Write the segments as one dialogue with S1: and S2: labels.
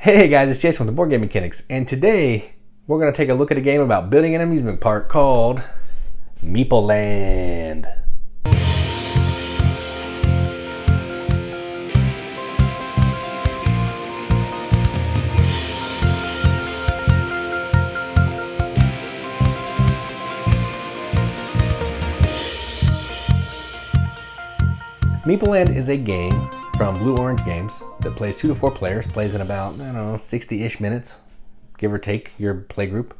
S1: Hey guys, it's Jason with the Boardgame Mechanics, and today we're going to take a look at a game about building an amusement park called Meeple Land. Meeple Land is a game from Blue Orange Games that plays 2 to 4 players, plays in about, 60-ish minutes, give or take your play group.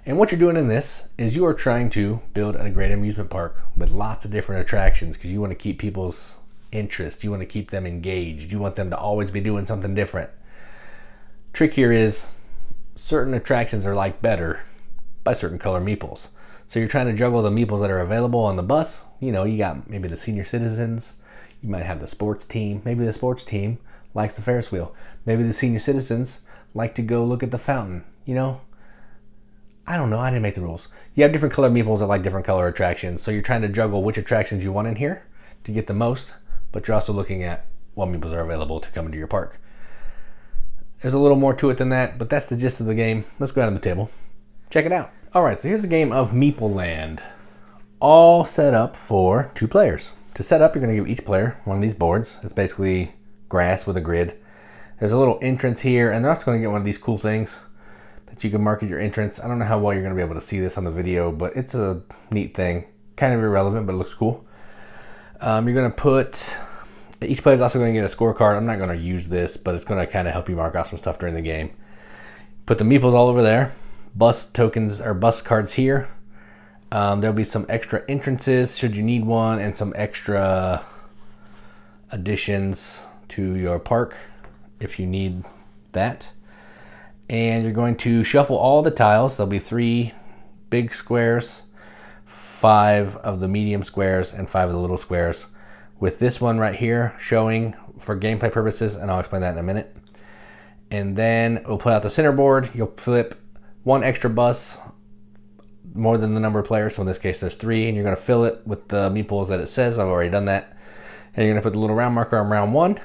S1: And what you're doing in this is you are trying to build a great amusement park with lots of different attractions because you want to keep people's interest, you want to keep them engaged, you want them to always be doing something different. Trick here is certain attractions are liked better by certain color meeples. So you're trying to juggle the meeples that are available on the bus. You got maybe the senior citizens. You might have the sports team. Maybe the sports team likes the Ferris wheel. Maybe the senior citizens like to go look at the fountain. I don't know. I didn't make the rules. You have different color meeples that like different color attractions. So you're trying to juggle which attractions you want in here to get the most, but you're also looking at what meeples are available to come into your park. There's a little more to it than that, but that's the gist of the game. Let's go out on the table. Check it out. All right, so here's the game of Meeple Land. All set up for 2 players. To set up, you're going to give each player one of these boards. It's basically grass with a grid. There's a little entrance here, and they're also going to get one of these cool things that you can mark at your entrance. I don't know how well you're going to be able to see this on the video, but it's a neat thing. Kind of irrelevant, but it looks cool. You're going to put... Each player is also going to get a scorecard. I'm not going to use this, but it's going to kind of help you mark off some stuff during the game. Put the meeples all over there. Bus tokens or bus cards here. There'll be some extra entrances should you need one, and some extra additions to your park if you need that. And you're going to shuffle all the tiles. There'll be 3 big squares, 5 of the medium squares, and 5 of the little squares, with this one right here showing for gameplay purposes, and I'll explain that in a minute. And then we'll put out the center board. You'll flip 1 extra bus, more than the number of players, so in this case there's 3, and you're going to fill it with the meeples that it says. I've already done that. And you're going to put the little round marker on round 1.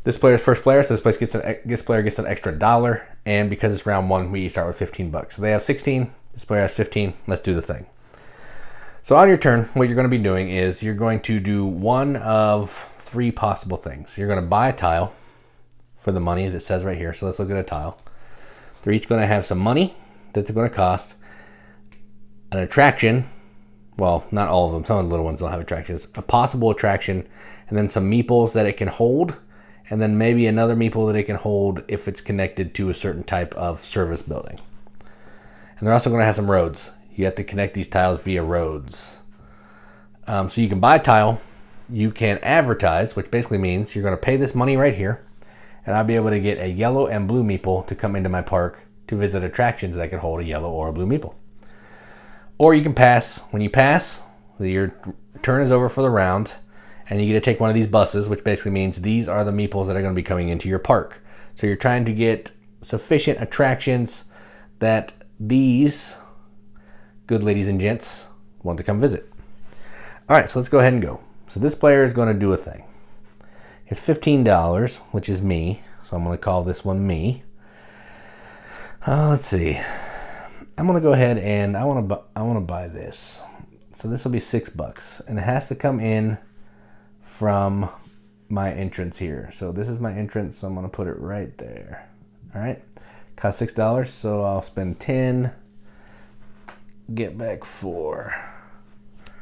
S1: This player's first player, so this player gets an extra $1, and because it's round 1, we start with 15 bucks. So they have 16, this player has 15. Let's do the thing. So on your turn, what you're going to be doing is you're going to do one of 3 possible things. You're going to buy a tile for the money that says right here. So let's look at a tile. They're each going to have some money that they're going to cost. An attraction, well, not all of them, some of the little ones don't have attractions, a possible attraction, and then some meeples that it can hold, and then maybe another meeple that it can hold if it's connected to a certain type of service building. And they're also going to have some roads. You have to connect these tiles via roads. So you can buy a tile, you can advertise, which basically means you're going to pay this money right here, and I'll be able to get a yellow and blue meeple to come into my park to visit attractions that can hold a yellow or a blue meeple. Or you can pass. When you pass, your turn is over for the round, and you get to take one of these buses, which basically means these are the meeples that are going to be coming into your park. So you're trying to get sufficient attractions that these good ladies and gents want to come visit. All right, so let's go ahead and go. So this player is going to do a thing. It's $15, which is me. So I'm going to call this one me. Let's see. I'm gonna go ahead and I want to buy this. So this will be $6, and it has to come in from my entrance here. So this is my entrance, so I'm gonna put it right there. All right, cost $6, so I'll spend 10. Get back 4. All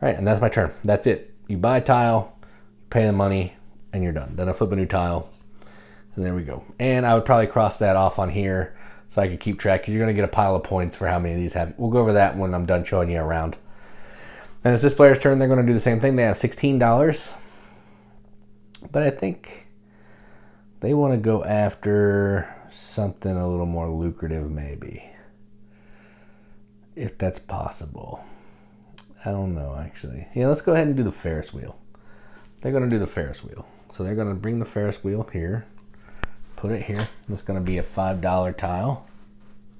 S1: right, and that's my turn. That's it. You buy a tile, pay the money, and you're done. Then I flip a new tile, and there we go. And I would probably cross that off on here, so I can keep track, because you're going to get a pile of points for how many of these have. We'll go over that when I'm done showing you around. And it's this player's turn. They're going to do the same thing. They have $16. But I think they want to go after something a little more lucrative, maybe. If that's possible. I don't know, actually. Yeah, let's go ahead and do the Ferris wheel. They're going to do the Ferris wheel. So they're going to bring the Ferris wheel here. Put it here. It's going to be a $5 tile.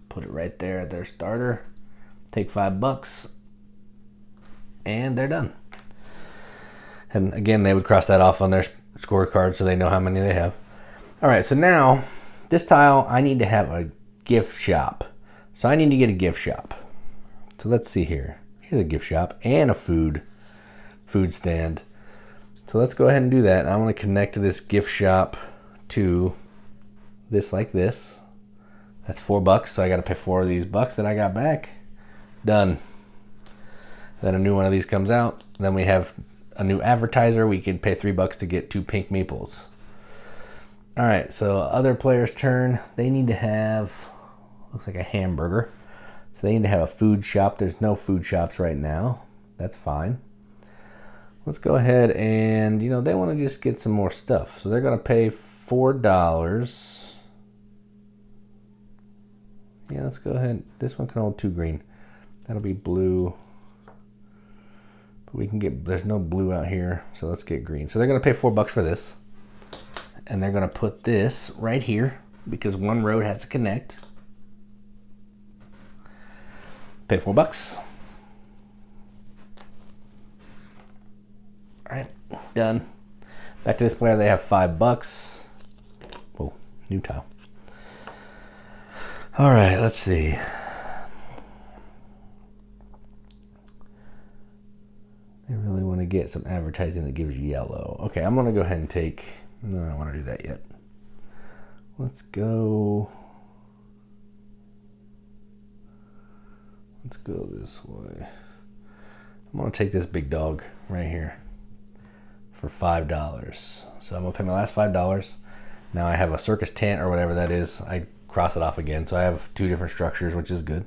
S1: Put it right there at their starter. Take $5, and they're done. And again, they would cross that off on their scorecard so they know how many they have. All right, so now this tile, I need to have a gift shop. So I need to get a gift shop. So let's see here. Here's a gift shop and a food stand. So let's go ahead and do that. I want to connect to this gift shop to this like this. That's $4, so I got to pay 4 of these bucks that I got back. Done. Then a new one of these comes out. Then we have a new advertiser. We can pay $3 to get 2 pink meeples. All right, so other player's turn. They need to have, looks like a hamburger. So they need to have a food shop. There's no food shops right now. That's fine. Let's go ahead and, you know, they want to just get some more stuff. So they're going to pay $4. Yeah, let's go ahead. This one can hold 2 green. That'll be blue. But we can get, there's no blue out here, so let's get green. So they're going to pay $4 for this. And they're going to put this right here because one road has to connect. Pay $4. All right, done. Back to this player, they have $5. Whoa, new tile. All right, let's see. They really want to get some advertising that gives yellow. Okay, I'm going to go ahead and take, no, I don't want to do that yet. Let's go this way. I'm going to take this big dog right here for $5. So I'm going to pay my last $5. Now I have a circus tent or whatever that is. I cross it off again. So I have 2 different structures, which is good.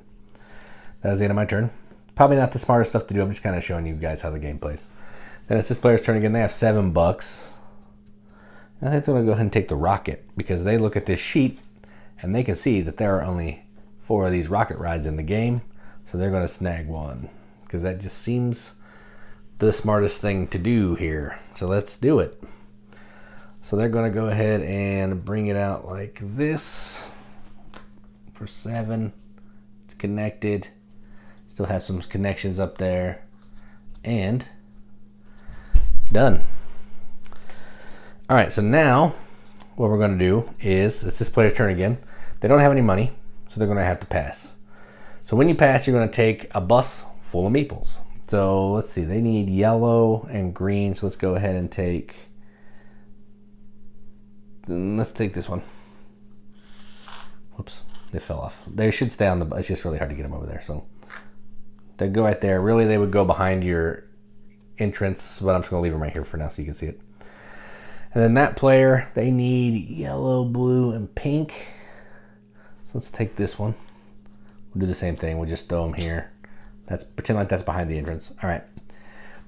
S1: That was the end of my turn. Probably not the smartest stuff to do. I'm just kind of showing you guys how the game plays. Then it's this player's turn again. They have $7. I think I'm going to go ahead and take the rocket because they look at this sheet and they can see that there are only 4 of these rocket rides in the game. So they're going to snag one because that just seems the smartest thing to do here. So let's do it. So they're going to go ahead and bring it out like this for 7. It's connected. Still have some connections up there. And done. All right, so now what we're going to do is, it's this player's turn again. They don't have any money, so they're going to have to pass. So when you pass, you're going to take a bus full of meeples. So let's see, they need yellow and green. So let's go ahead and take, let's take this one. Whoops, they fell off. They should stay on the bus. It's just really hard to get them over there. So they go right there. Really, they would go behind your entrance, but I'm just going to leave them right here for now so you can see it. And then that player, they need yellow, blue, and pink. So let's take this one. We'll do the same thing. We'll just throw them here. That's pretend like that's behind the entrance. All right.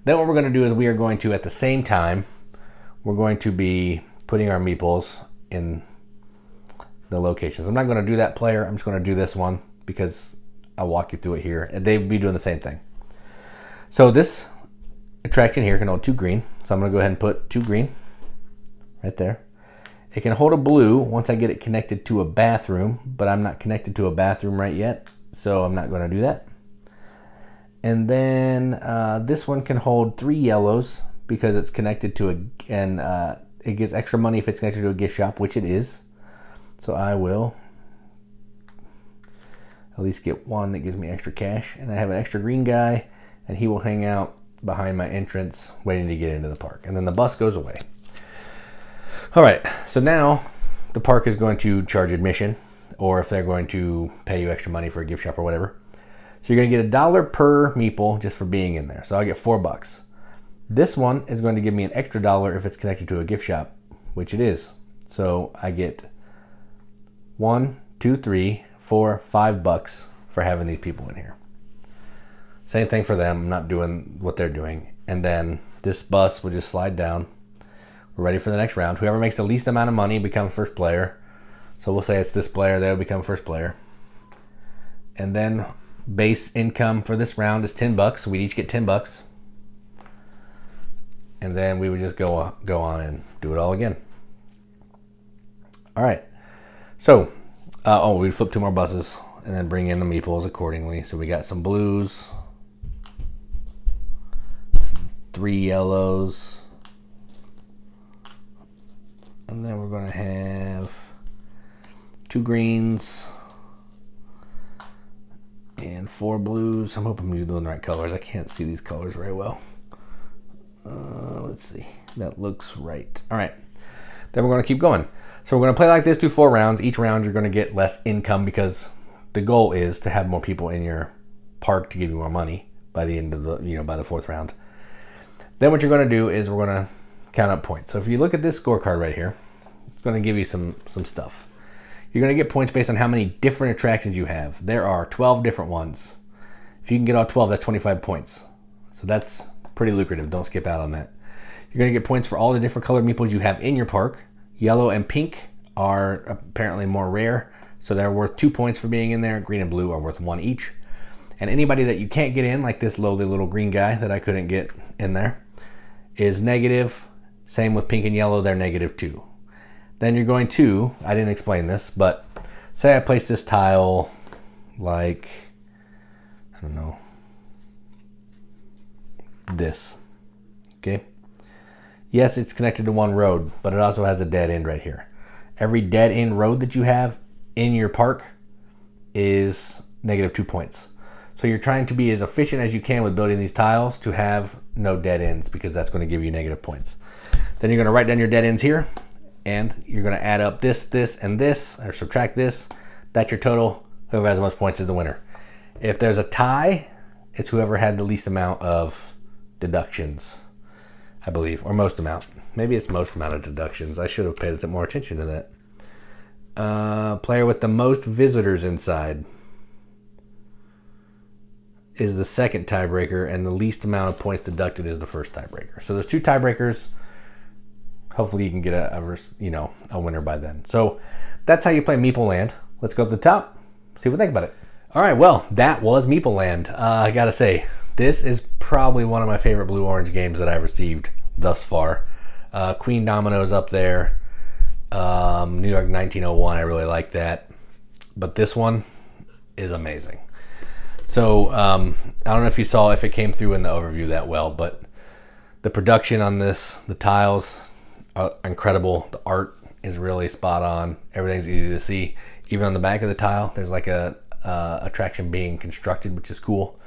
S1: Then what we're going to do is we are going to, at the same time, we're going to be putting our meeples in the locations. I'm not going to do that player. I'm just going to do this one because I'll walk you through it here. And they'll be doing the same thing. So this attraction here can hold 2 green. So I'm going to go ahead and put 2 green right there. It can hold a blue once I get it connected to a bathroom, but I'm not connected to a bathroom right yet, so I'm not going to do that. And then this one can hold 3 yellows because it's connected to it gets extra money if it's connected to a gift shop, which it is. So I will at least get one that gives me extra cash. And I have an extra green guy, and he will hang out behind my entrance waiting to get into the park. And then the bus goes away. All right, so now the park is going to charge admission, or if they're going to pay you extra money for a gift shop or whatever. So you're going to get $1 per meeple just for being in there. So I get $4. This one is going to give me an extra $1 if it's connected to a gift shop, which it is. So I get 1, 2, 3, 4, $5 for having these people in here. Same thing for them. I'm not doing what they're doing. And then this bus will just slide down. We're ready for the next round. Whoever makes the least amount of money becomes first player. So we'll say it's this player, they'll become first player. And then base income for this round is $10. So we'd each get $10. And then we would just go on and do it all again. All right. So, we'd flip 2 more buses and then bring in the meeples accordingly. So we got some blues, 3 yellows, and then we're going to have 2 greens, and 4 blues. I'm hoping I'm doing the right colors. I can't see these colors very well. Let's see. That looks right. All right. Then we're going to keep going. So we're going to play like this, do 4 rounds. Each round you're going to get less income because the goal is to have more people in your park to give you more money by the end of the, by the 4th round. Then what you're going to do is we're going to count up points. So if you look at this scorecard right here, it's going to give you some stuff. You're going to get points based on how many different attractions you have. There are 12 different ones. If you can get all 12, that's 25 points. So that's pretty lucrative. Don't skip out on that. You're going to get points for all the different colored meeples you have in your park. Yellow and pink are apparently more rare, so they're worth 2 points for being in there. Green and blue are worth 1 each. And anybody that you can't get in, like this lowly little green guy that I couldn't get in there, is negative. Same with pink and yellow, they're -2. Then you're going to, I didn't explain this, but say I place this tile like, I don't know, this, okay? Yes, it's connected to one road, but it also has a dead end right here. Every dead end road that you have in your park is -2 points. So you're trying to be as efficient as you can with building these tiles to have no dead ends, because that's going to give you negative points. Then you're going to write down your dead ends here, and you're going to add up this, and this, or subtract this. That's your total. Whoever has the most points is the winner. If there's a tie, it's whoever had the least amount of deductions, I believe, or most amount. Maybe it's most amount of deductions. I should have paid more attention to that. Player with the most visitors inside is the second tiebreaker, and the least amount of points deducted is the first tiebreaker. So there's 2 tiebreakers. Hopefully you can get a winner by then. So that's how you play Meeple Land. Let's go up to the top, see what they think about it. All right, well, that was Meeple Land. I gotta say, this is probably one of my favorite blue-orange games that I've received thus far. Queen Domino's up there. New York 1901, I really like that. But this one is amazing. So I don't know if you saw, if it came through in the overview that well, but the production on this, the tiles are incredible. The art is really spot on. Everything's easy to see. Even on the back of the tile, there's like a attraction being constructed, which is cool.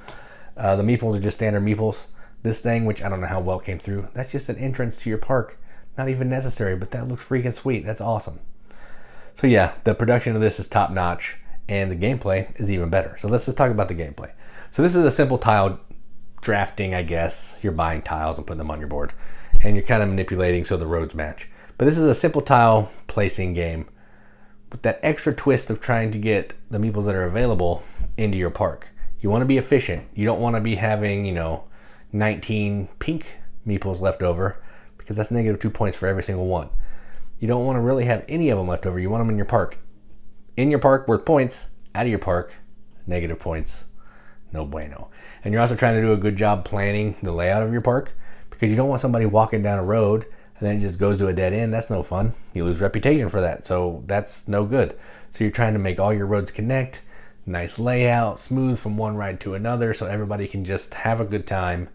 S1: The meeples are just standard meeples. This thing, which I don't know how well came through, that's just an entrance to your park. Not even necessary, but that looks freaking sweet. That's awesome. So yeah, the production of this is top notch, and the gameplay is even better. So let's just talk about the gameplay. So this is a simple tile drafting, I guess. You're buying tiles and putting them on your board, and you're kind of manipulating so the roads match. But this is a simple tile placing game with that extra twist of trying to get the meeples that are available into your park. You want to be efficient. You don't want to be having, 19 pink meeples left over, because that's -2 points for every single one. You don't want to really have any of them left over. You want them in your park. In your park, worth points. Out of your park, negative points. No bueno. And you're also trying to do a good job planning the layout of your park, because you don't want somebody walking down a road and then it just goes to a dead end. That's no fun. You lose reputation for that, so that's no good. So you're trying to make all your roads connect, nice layout, smooth from one ride to another, so everybody can just have a good time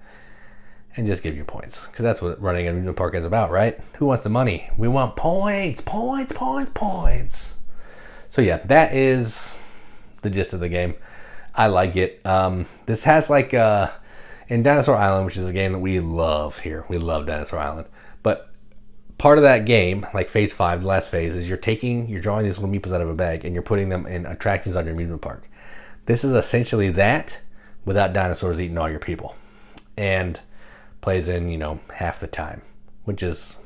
S1: and just give you points, because that's what running an amusement park is about, right? Who wants the money? We want points, points, points, points. So yeah, that is the gist of the game. I like it. This has like in Dinosaur Island, which is a game that we love here. We love Dinosaur Island, but part of that game, like phase 5, the last phase, is you're drawing these little meeples out of a bag and you're putting them in attractions on your amusement park. This is essentially that without dinosaurs eating all your people, and plays in, half the time, which is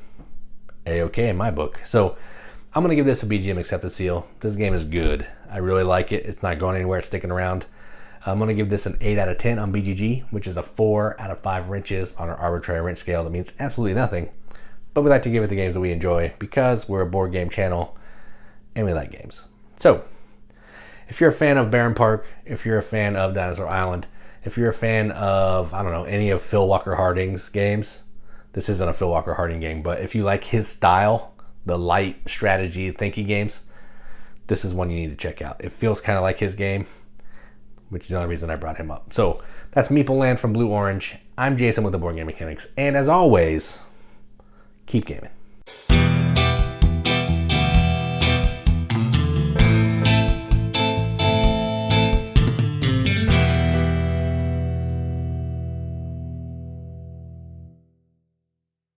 S1: a-okay in my book. So I'm going to give this a BGM accepted seal. This game is good. I really like it. It's not going anywhere. It's sticking around. I'm going to give this an 8 out of 10 on BGG, which is a 4 out of 5 wrenches on our arbitrary wrench scale. That means absolutely nothing. But we like to give it the games that we enjoy, because we're a board game channel and we like games. So if you're a fan of Barron Park, if you're a fan of Dinosaur Island, if you're a fan of, I don't know, any of Phil Walker Harding's games, this isn't a Phil Walker Harding game, but if you like his style, the light strategy thinking games, this is one you need to check out. It feels kind of like his game, which is the only reason I brought him up. So that's Meeple Land from Blue Orange. I'm Jason with the Board Game Mechanics, and as always, keep gaming.